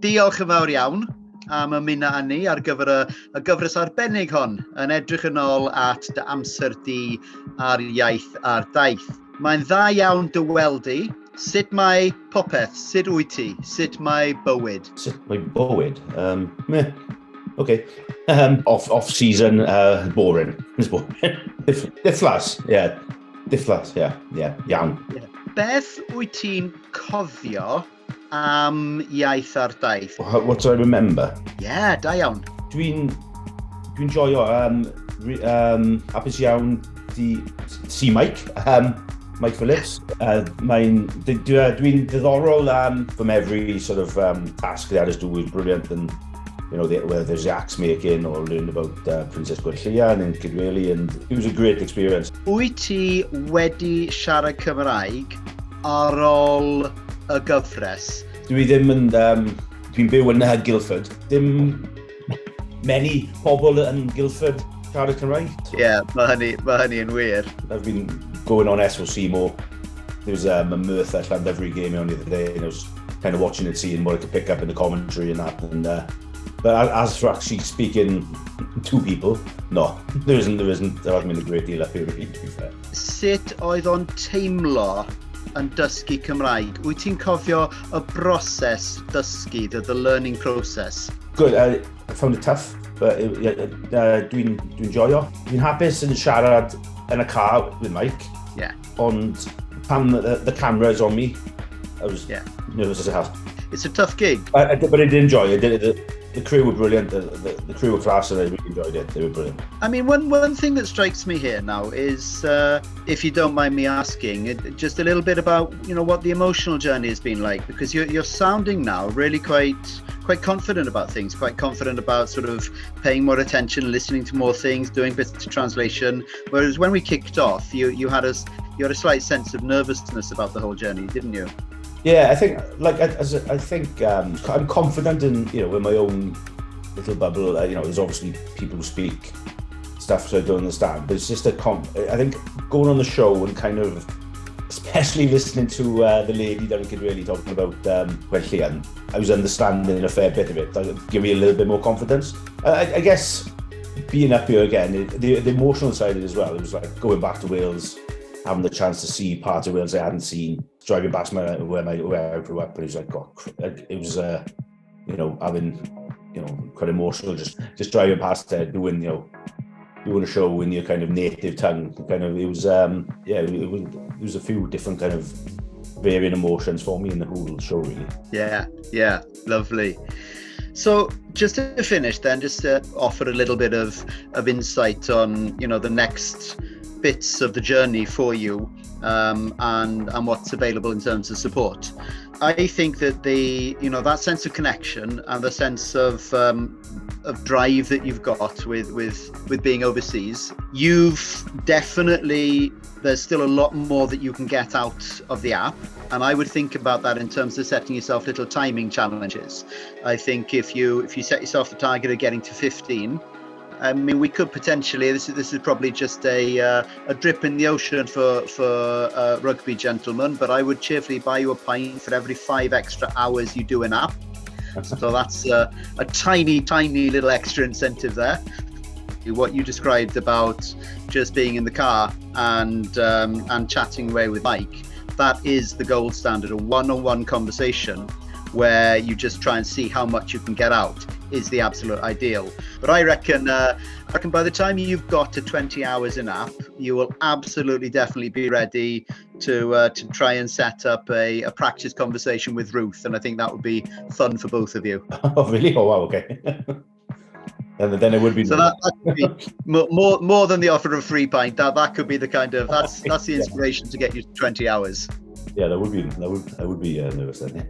Diolch yn fawr iawn am ymuno â ni ar gyfer y gyfres arbennig hon yn edrych yn ôl at dy amser di ar Iaith Ar Daith. Mae'n dda iawn dy weld di. Sut mae popeth? Sut wyt ti? Sut mae bywyd? Sut mae bywyd? Okay. Off-season, boring. It's boring. Difflas, yeah. Difflas, yeah, iawn. Yeah. Beth wyt ti'n cofio am Iaith Ar Daith? What do I remember? Yeah, da iawn. Dwi'n joio, hapus iawn di si Mike, Mike Phillips. Dwi'n diddorol from every sort of task that I just do is brilliant, and whether there's the axe making or learning about Princess Gwyliwch and Gwyliwch, and it was a great experience. Wyt ti wedi siarad Cymraeg ar ôl y gyfres? Dwi'n byw yn Guildford. Dim many pobl yn Guildford siarad Cymraeg. Yeah, mae hynny yn wir. I've been going on SOC more. There was a Mirth at every game on the other day, and I was kind of watching it, seeing what I could pick up in the commentary and that. And but as for actually speaking to people, no, there isn't. There hasn't been a great deal up here, really, to be fair. Sut oedd o'n teimlo yn dysgu Cymraeg? Wyt ti'n cofio y broses dysgu, the learning process? Good. I found it tough, but dwi'n joio. Dwi'n hapus yn siarad yn y car with Mike. Yeah. Ond pan the camera is on me, I was nervous as hell. It's a tough gig. But I did enjoy it. The crew were brilliant. The crew were class, and I really enjoyed it. They were brilliant. I mean, one thing that strikes me here now is, if you don't mind me asking, just a little bit about what the emotional journey has been like, because you're sounding now really quite confident about things, quite confident about sort of paying more attention, listening to more things, doing bits of translation. Whereas when we kicked off, you had a slight sense of nervousness about the whole journey, didn't you? Yeah, I think I'm confident in in my own little bubble. There's obviously people who speak stuff so I don't understand, but it's just I think going on the show and kind of, especially listening to the lady that we could really talking about Gwyliwch, I was understanding a fair bit of it. That gave me a little bit more confidence. I guess being up here again, the emotional side of it as well. It was like going back to Wales, having the chance to see parts of Wales I hadn't seen, driving back to where I grew up, and it was like, God, it was having quite emotional, just driving past there, doing a show in your kind of native tongue. Kind of, it was a few different kind of varying emotions for me in the whole show, really. Yeah, lovely. So just to finish then, just to offer a little bit of insight on the next bits of the journey for you, and what's available in terms of support. I think that that sense of connection and the sense of drive that you've got with being overseas, there's still a lot more that you can get out of the app, and I would think about that in terms of setting yourself little timing challenges. I think if you set yourself the target of getting to 15, I mean, we could potentially, this is probably just a drip in the ocean for rugby gentlemen, but I would cheerfully buy you a pint for every 5 extra hours you do an app. So that's a tiny little extra incentive there. What you described about just being in the car and chatting away with Mike, that is the gold standard. A one-on-one conversation where you just try and see how much you can get out is the absolute ideal. But I reckon by the time you've got to 20 hours in app, you will absolutely definitely be ready to try and set up a practice conversation with Ruth, and I think that would be fun for both of you. Oh, really? Oh, wow, okay. And then it would be. So that could be more than the offer of free pint. That could be the kind of that's the inspiration to get you to 20 hours. Yeah, I would be nervous then.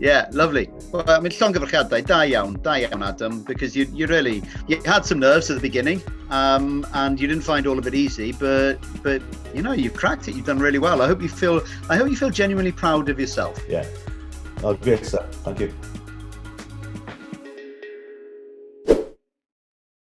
Yeah, lovely. Well, I mean, llongyfarchiadau da iawn, Adam, because you had some nerves at the beginning, and you didn't find all of it easy, but you've cracked it. You've done really well. I hope you feel genuinely proud of yourself. Yeah. Oh, great stuff. Thank you.